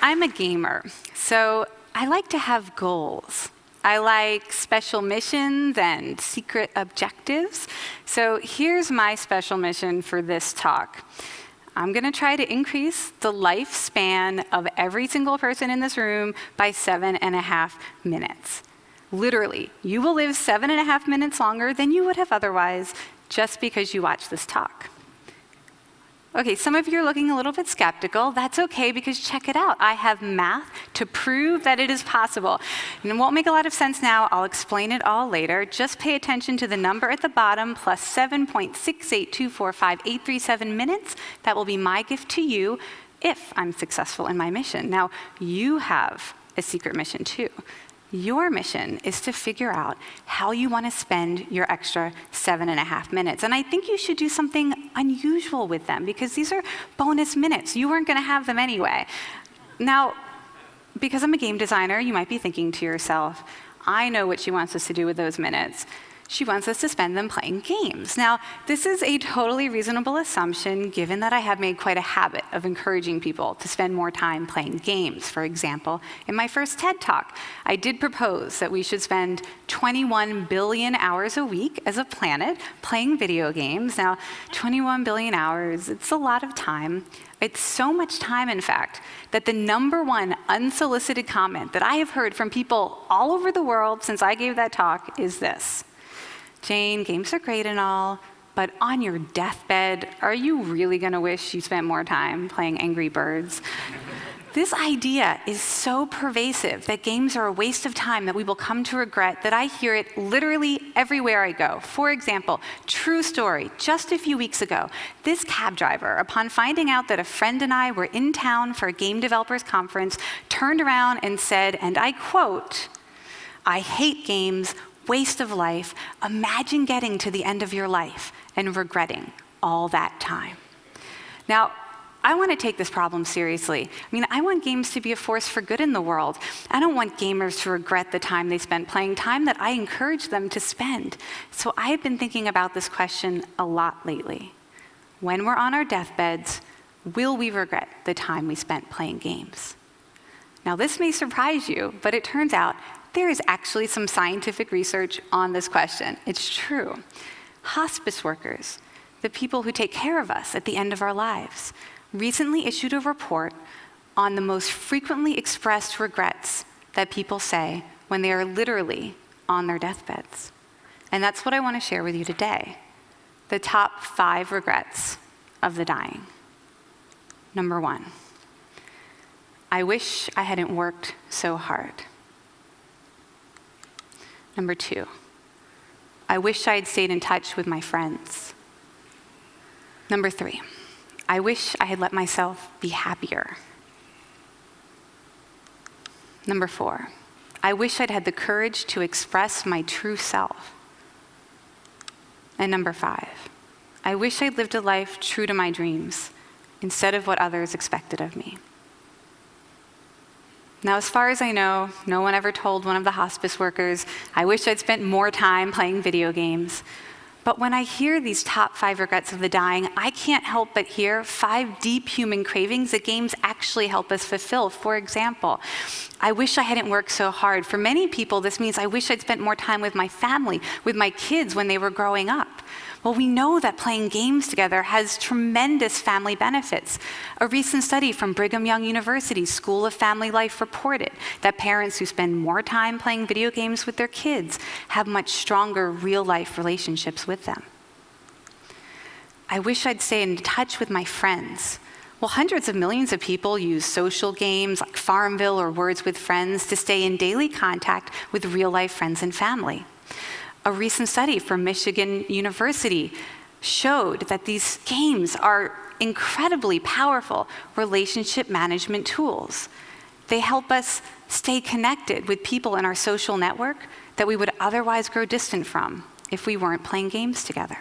I'm a gamer, so I like to have goals. I like special missions and secret objectives. So here's my special mission for this talk. I'm going to try to increase the lifespan of every single person in this room by 7.5 minutes. Literally, you will live 7.5 minutes longer than you would have otherwise just because you watched this talk. Okay, some of you are looking a little bit skeptical. That's okay, because check it out. I have math to prove that it is possible. And it won't make a lot of sense now. I'll explain it all later. Just pay attention to the number at the bottom, plus 7.68245,837 minutes. That will be my gift to you if I'm successful in my mission. Now, you have a secret mission too. Your mission is to figure out how you want to spend your extra 7.5 minutes. And I think you should do something unusual with them, because these are bonus minutes. You weren't going to have them anyway. Now, because I'm a game designer, you might be thinking to yourself, I know what she wants us to do with those minutes. She wants us to spend them playing games. Now, this is a totally reasonable assumption, given that I have made quite a habit of encouraging people to spend more time playing games. For example, in my first TED Talk, I did propose that we should spend 21 billion hours a week as a planet playing video games. Now, 21 billion hours, it's a lot of time. It's so much time, in fact, that the #1 unsolicited comment that I have heard from people all over the world since I gave that talk is this: Jane, games are great and all, but on your deathbed, are you really going to wish you spent more time playing Angry Birds? This idea is so pervasive that games are a waste of time that we will come to regret that I hear it literally everywhere I go. For example, true story, just a few weeks ago, this cab driver, upon finding out that a friend and I were in town for a game developers conference, turned around and said, and I quote, "I hate games, waste of life. Imagine getting to the end of your life and regretting all that time." Now, I want to take this problem seriously. I want games to be a force for good in the world. I don't want gamers to regret the time they spent playing, time that I encourage them to spend. So I have been thinking about this question a lot lately. When we're on our deathbeds, will we regret the time we spent playing games? Now, this may surprise you, but it turns out there is actually some scientific research on this question. It's true. Hospice workers, the people who take care of us at the end of our lives, recently issued a report on the most frequently expressed regrets that people say when they are literally on their deathbeds. And that's what I want to share with you today: the top 5 regrets of the dying. Number 1, I wish I hadn't worked so hard. Number 2, I wish I had stayed in touch with my friends. Number 3, I wish I had let myself be happier. Number 4, I wish I'd had the courage to express my true self. And number 5, I wish I'd lived a life true to my dreams instead of what others expected of me. Now, as far as I know, no one ever told one of the hospice workers, I wish I'd spent more time playing video games. But when I hear these top 5 regrets of the dying, I can't help but hear 5 deep human cravings that games actually help us fulfill. For example, I wish I hadn't worked so hard. For many people, this means I wish I'd spent more time with my family, with my kids when they were growing up. Well, we know that playing games together has tremendous family benefits. A recent study from Brigham Young University's School of Family Life reported that parents who spend more time playing video games with their kids have much stronger real-life relationships with them. I wish I'd stay in touch with my friends. Well, hundreds of millions of people use social games like Farmville or Words with Friends to stay in daily contact with real-life friends and family. A recent study from Michigan University showed that these games are incredibly powerful relationship management tools. They help us stay connected with people in our social network that we would otherwise grow distant from if we weren't playing games together.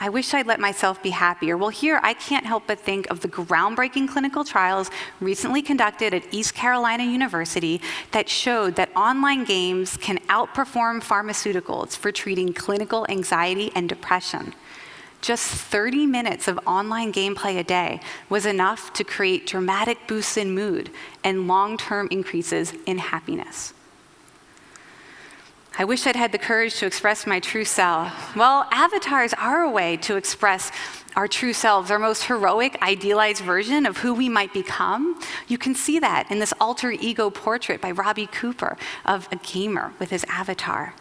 I wish I'd let myself be happier. Well, here I can't help but think of the groundbreaking clinical trials recently conducted at East Carolina University that showed that online games can outperform pharmaceuticals for treating clinical anxiety and depression. Just 30 minutes of online gameplay a day was enough to create dramatic boosts in mood and long-term increases in happiness. I wish I'd had the courage to express my true self. Well, avatars are a way to express our true selves, our most heroic, idealized version of who we might become. You can see that in this alter ego portrait by Robbie Cooper of a gamer with his avatar.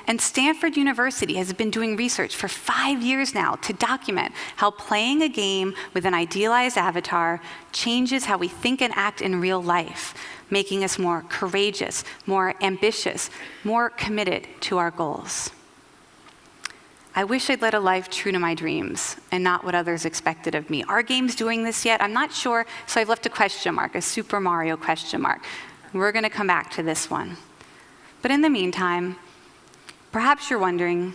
And Stanford University has been doing research for 5 years now to document how playing a game with an idealized avatar changes how we think and act in real life, making us more courageous, more ambitious, more committed to our goals. I wish I'd led a life true to my dreams and not what others expected of me. Are games doing this yet? I'm not sure, so I've left a question mark, a Super Mario question mark. We're going to come back to this one. But in the meantime, perhaps you're wondering,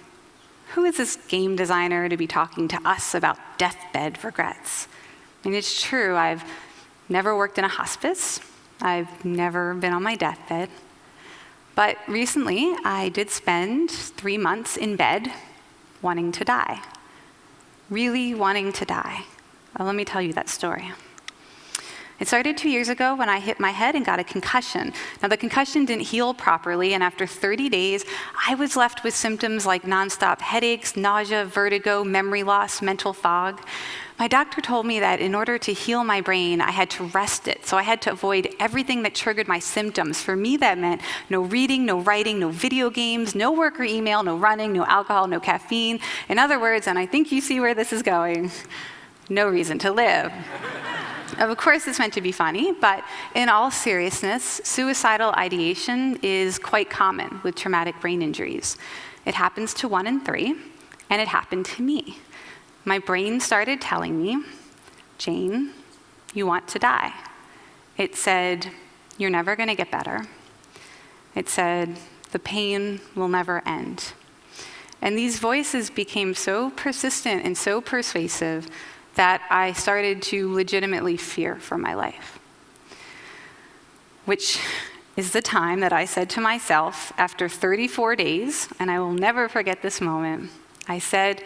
who is this game designer to be talking to us about deathbed regrets? I mean, it's true, I've never worked in a hospice. I've never been on my deathbed. But recently, I did spend 3 months in bed wanting to die. Really wanting to die. Well, let me tell you that story. It started 2 years ago when I hit my head and got a concussion. Now, the concussion didn't heal properly, and after 30 days, I was left with symptoms like nonstop headaches, nausea, vertigo, memory loss, mental fog. My doctor told me that in order to heal my brain, I had to rest it. So I had to avoid everything that triggered my symptoms. For me, that meant no reading, no writing, no video games, no work or email, no running, no alcohol, no caffeine. In other words, and I think you see where this is going, no reason to live. Of course, it's meant to be funny, but in all seriousness, suicidal ideation is quite common with traumatic brain injuries. It happens to 1 in 3, and it happened to me. My brain started telling me, Jane, you want to die. It said, you're never going to get better. It said, the pain will never end. And these voices became so persistent and so persuasive that I started to legitimately fear for my life. Which is the time that I said to myself, after 34 days, and I will never forget this moment, I said,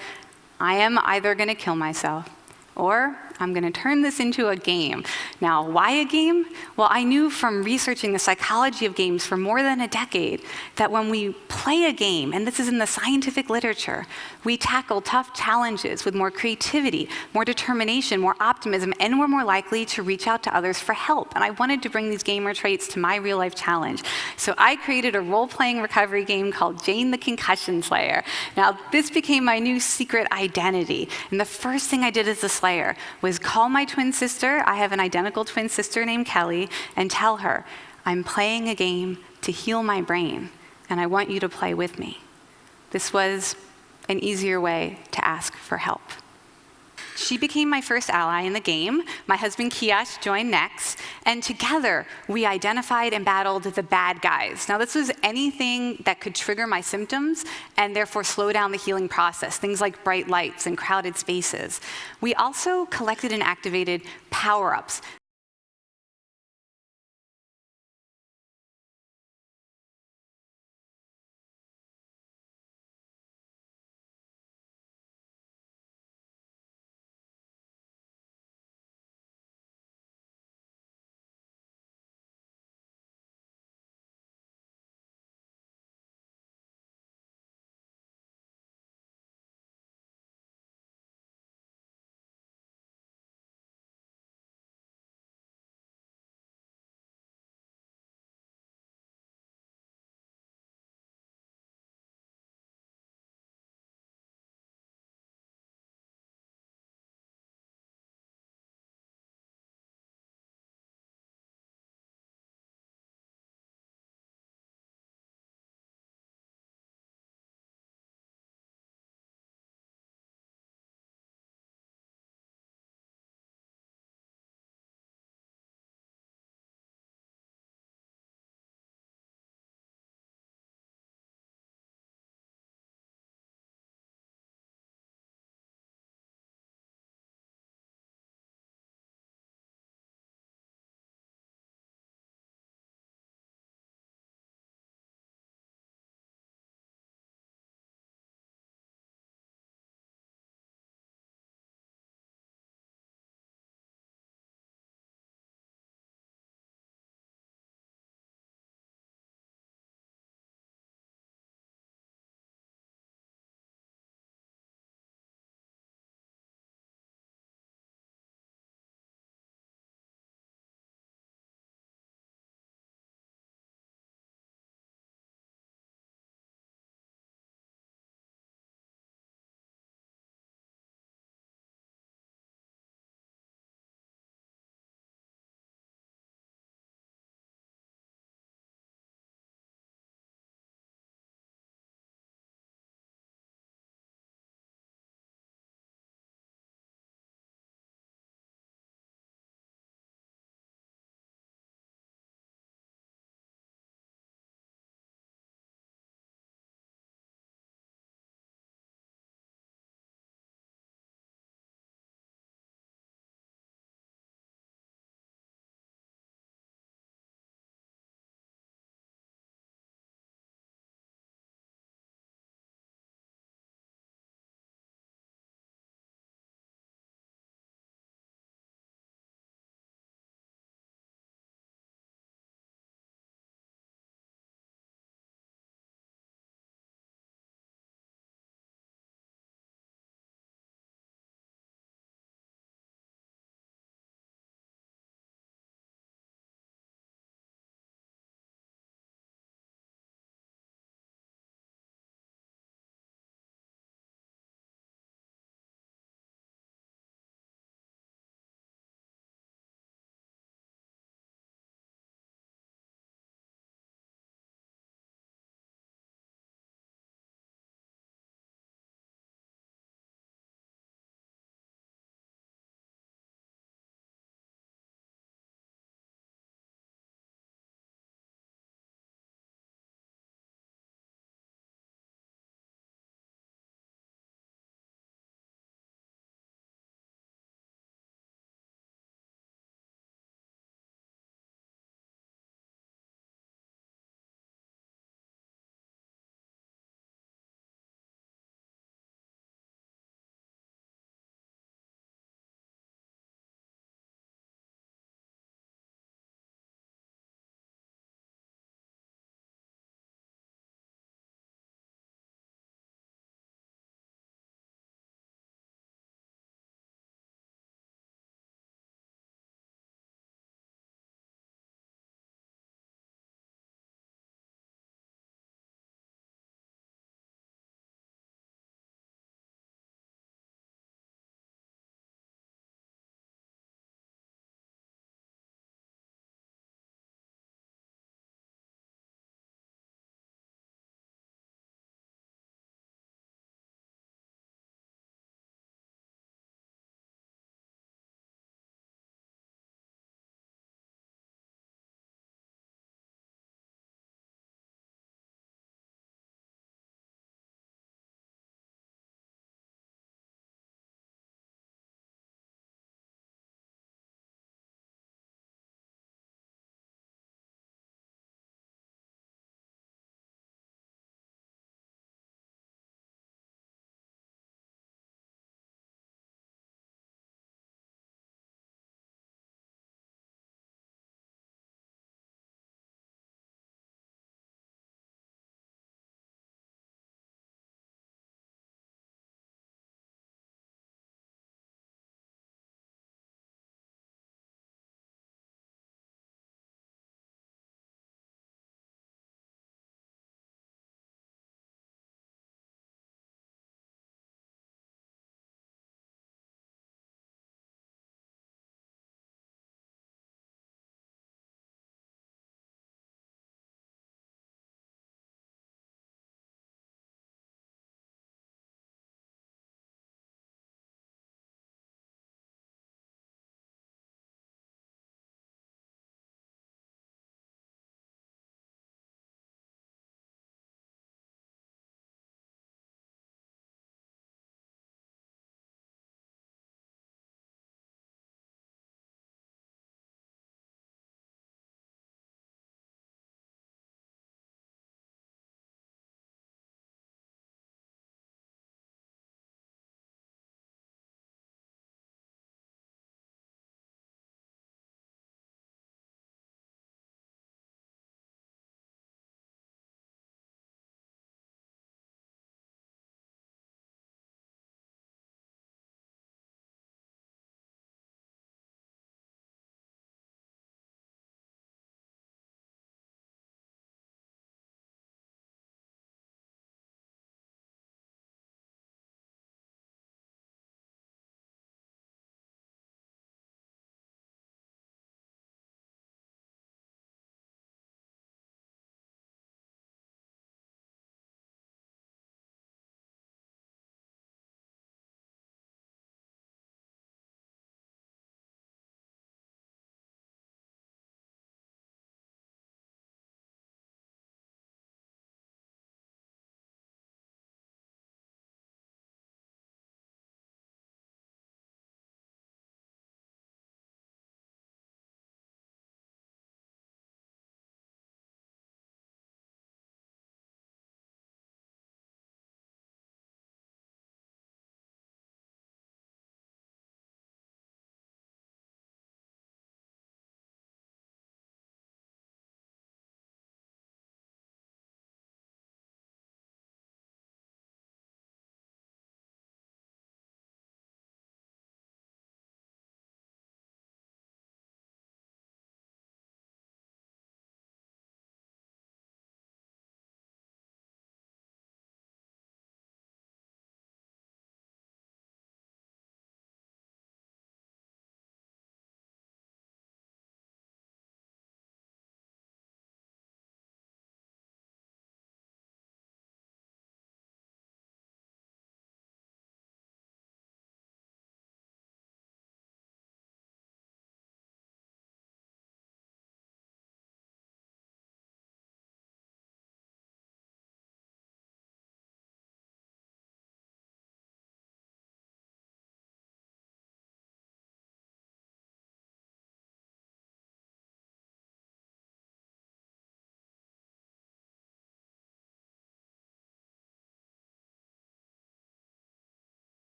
I am either going to kill myself or I'm going to turn this into a game. Now, why a game? Well, I knew from researching the psychology of games for more than a decade that when we play a game, and this is in the scientific literature, we tackle tough challenges with more creativity, more determination, more optimism, and we're more likely to reach out to others for help. And I wanted to bring these gamer traits to my real-life challenge. So I created a role-playing recovery game called Jane the Concussion Slayer. Now, this became my new secret identity. And the first thing I did as a Slayer was call my twin sister, I have an identical twin sister named Kelly, and tell her, I'm playing a game to heal my brain, and I want you to play with me. This was an easier way to ask for help. She became my first ally in the game. My husband, Kiash, joined next. And together, we identified and battled the bad guys. Now, this was anything that could trigger my symptoms and therefore slow down the healing process, things like bright lights and crowded spaces. We also collected and activated power-ups